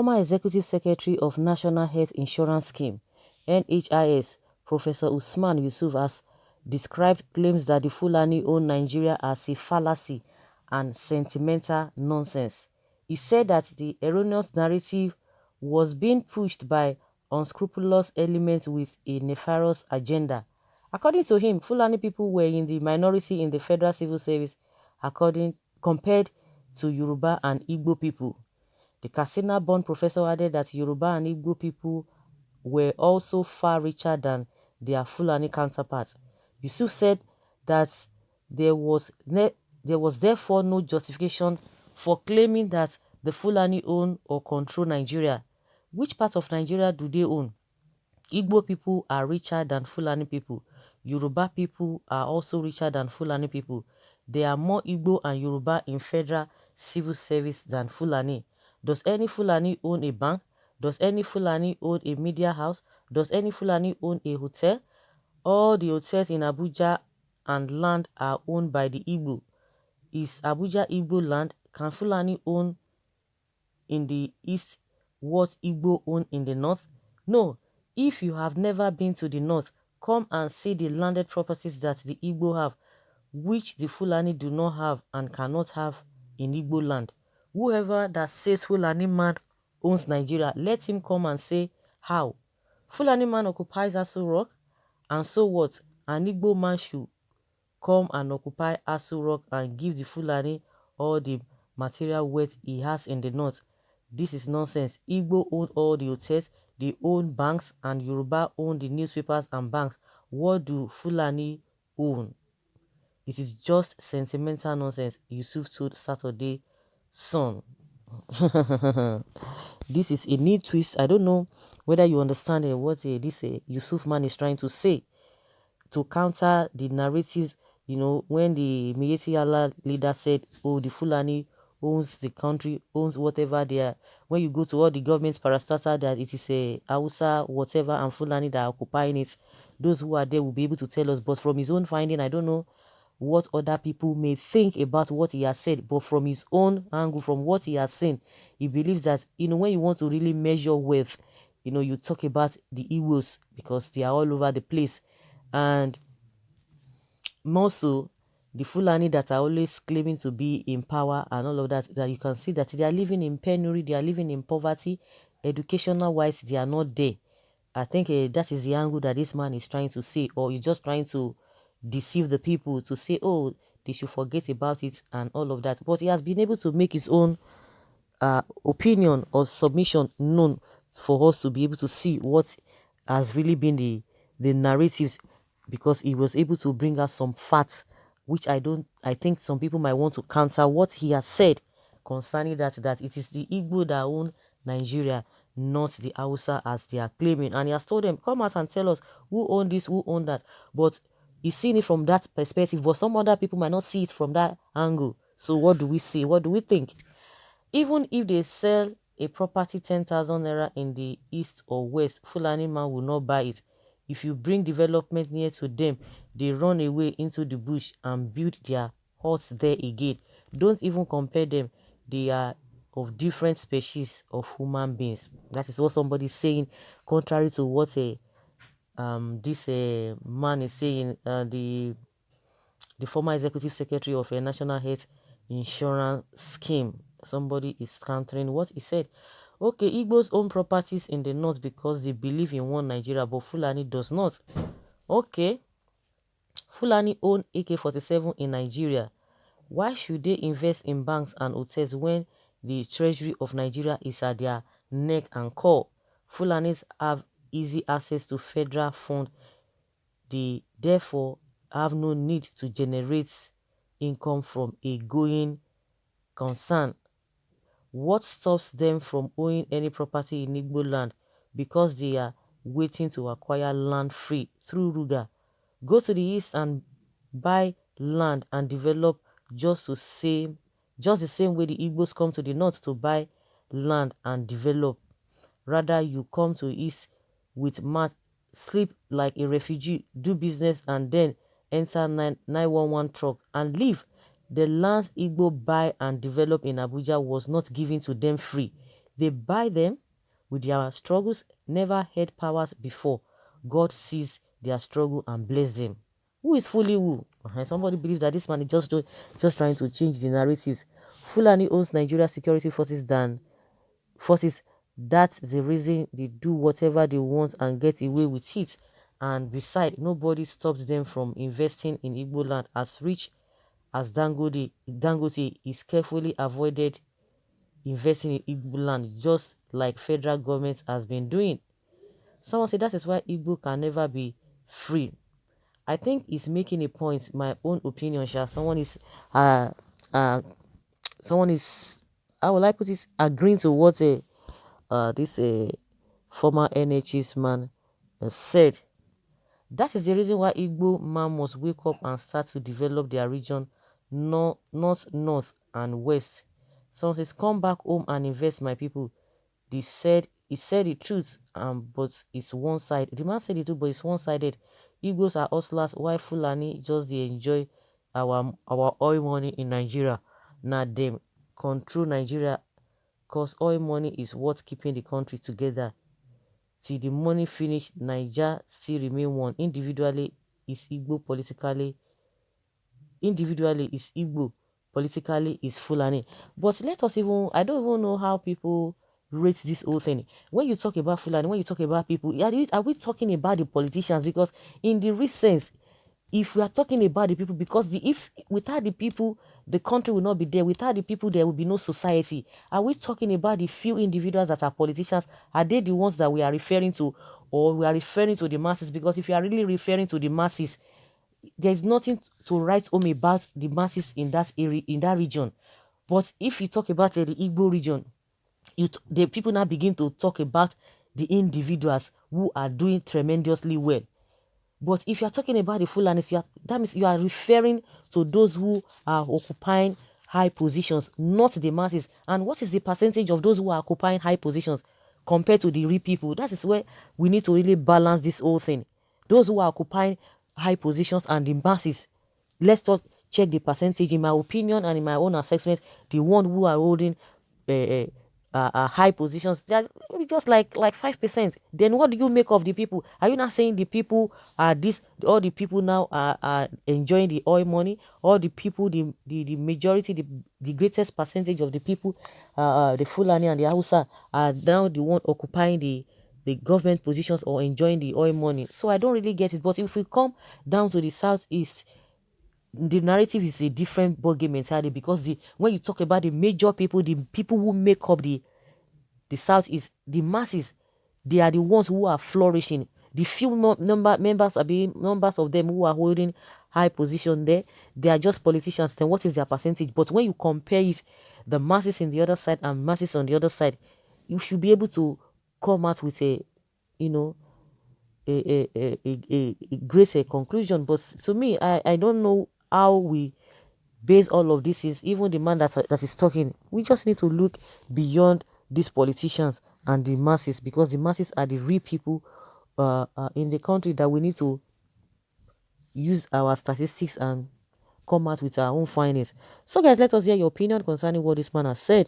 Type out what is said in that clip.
Former Executive Secretary of National Health Insurance Scheme (NHIS), Professor Usman Yusuf has described claims that the Fulani own Nigeria as a fallacy and sentimental nonsense. He said that the erroneous narrative was being pushed by unscrupulous elements with a nefarious agenda. According to him, Fulani people were in the minority in the federal civil service compared to Yoruba and Igbo people. The Katsina-born professor added that Yoruba and Igbo people were also far richer than their Fulani counterparts. Yusuf said that there was therefore no justification for claiming that the Fulani own or control Nigeria. Which part of Nigeria do they own? Igbo people are richer than Fulani people. Yoruba people are also richer than Fulani people. There are more Igbo and Yoruba in federal civil service than Fulani. Does any Fulani own a bank? Does any Fulani own a media house? Does any Fulani own a hotel? All the hotels in Abuja and land are owned by the Igbo. Is Abuja Igbo land? Can Fulani own in the east what Igbo own in the north? No. If you have never been to the north, come and see the landed properties that the Igbo have, which the Fulani do not have and cannot have in Igbo land. Whoever that says Fulani man owns Nigeria, let him come and say how. Fulani man occupies Aso Rock, and so what? An Igbo man should come and occupy Aso Rock and give the Fulani all the material wealth he has in the north. This is nonsense. Igbo own all the hotels, they own banks, and Yoruba own the newspapers and banks. What do Fulani own? It is just sentimental nonsense, Yusuf told Saturday Sun. This is a neat twist. I don't know whether you understand what this Yusuf man is trying to say to counter the narratives. You know, when the Miyetti Allah leader said, oh, the Fulani owns the country, owns whatever they are. When you go to all the government parastatal that it is a Hausa, whatever, and Fulani that are occupying it, those who are there will be able to tell us. But from his own finding, I don't know what other people may think about what he has said, but from his own angle, from what he has seen, he believes that, you know, when you want to really measure wealth, you know, you talk about the Igbos because they are all over the place. And more so, the Fulani that are always claiming to be in power and all of that, that you can see that they are living in penury, they are living in poverty, educational wise, they are not there. I think that is the angle that this man is trying to say, or he's just trying to deceive the people to say, oh, they should forget about it and all of that. But he has been able to make his own opinion or submission known for us to be able to see what has really been the narratives, because he was able to bring us some facts which I think some people might want to counter what he has said concerning that it is the Igbo that own Nigeria, not the Hausa as they are claiming. And he has told them, come out and tell us who own this, who own that. But he's seen it from that perspective, but some other people might not see it from that angle. So what do we see? What do we think? Even if they sell a property 10,000 naira in the east or west, Fulani man will not buy it. If you bring development near to them, they run away into the bush and build their huts there again. Don't even compare them. They are of different species of human beings. That is what somebody is saying, contrary to what this man is saying, the former executive secretary of a national health insurance scheme. Somebody is countering what he said. Okay, Igbos own properties in the north because they believe in one Nigeria, but Fulani does not. Okay, Fulani own AK-47 in Nigeria. Why should they invest in banks and hotels when the treasury of Nigeria is at their neck and core? Fulanis have easy access to federal funds. They therefore have no need to generate income from a going concern. What stops them from owning any property in Igbo land? Because they are waiting to acquire land free through Ruga. Go to the east and buy land and develop just the same way the Igbos come to the north to buy land and develop. Rather, you come to east with mat, sleep like a refugee, do business, and then enter 911 truck and leave. The land Igbo buy and develop in Abuja was not given to them free. They buy them with their struggles, never had powers before. God sees their struggle and bless them. Who is fully who? Somebody believes that this man is just trying to change the narratives. Fulani owns Nigeria security forces. That's the reason they do whatever they want and get away with it. And besides, nobody stops them from investing in Igbo land. As rich as Dangote is carefully avoided investing in Igbo land, just like federal government has been doing. Someone said that is why Igbo can never be free. I think it's making a point. My own opinion, Sha. Uh, uh, someone is, how will I put it, agreeing to what this former NHS man said. That is the reason why Igbo man must wake up and start to develop their region, north, and west. Someone says, come back home and invest, my people. He said the truth, but it's one side. The man said it too, but it's one-sided. Igbos are hustlers, while Fulani just they enjoy our oil money in Nigeria. Now them control Nigeria, cause oil money is what's keeping the country together. Till the money finish, Niger still remain one. Individually is Igbo, politically is Fulani. But let us even, I don't even know how people rate this whole thing. When you talk about Fulani, when you talk about people, are we talking about the politicians? Because in the recent, if we are talking about the people, because if without the people, the country will not be there. Without the people, there will be no society. Are we talking about the few individuals that are politicians? Are they the ones that we are referring to, or we are referring to the masses? Because if you are really referring to the masses, there's nothing to write home about the masses in that area, in that region. But if you talk about the Igbo region, the people now begin to talk about the individuals who are doing tremendously well. But if you are talking about the Fulanis, that means you are referring to those who are occupying high positions, not the masses. And what is the percentage of those who are occupying high positions compared to the real people? That is where we need to really balance this whole thing. Those who are occupying high positions and the masses. Let's just check the percentage. In my opinion and in my own assessment, the one who are holding uh, high positions, they're maybe just like 5%. Then what do you make of the people? Are you not saying the people are this? All the people now are enjoying the oil money? All the people, the majority, the greatest percentage of the people, the Fulani and the Hausa, are now the one occupying the government positions or enjoying the oil money. So I don't really get it. But if we come down to the southeast, the narrative is a different ballgame entirely, because when you talk about the people who make up the South is the masses. They are the ones who are flourishing. The few members of them who are holding high position there, they are just politicians. Then what is their percentage? But when you compare it, the masses in the other side and masses on the other side, you should be able to come out with you know, a great conclusion. But to me, I don't know how we base all of this. Is even the man that is talking, we just need to look beyond these politicians and the masses, because the masses are the real people in the country that we need to use our statistics and come out with our own findings. So guys, let us hear your opinion concerning what this man has said.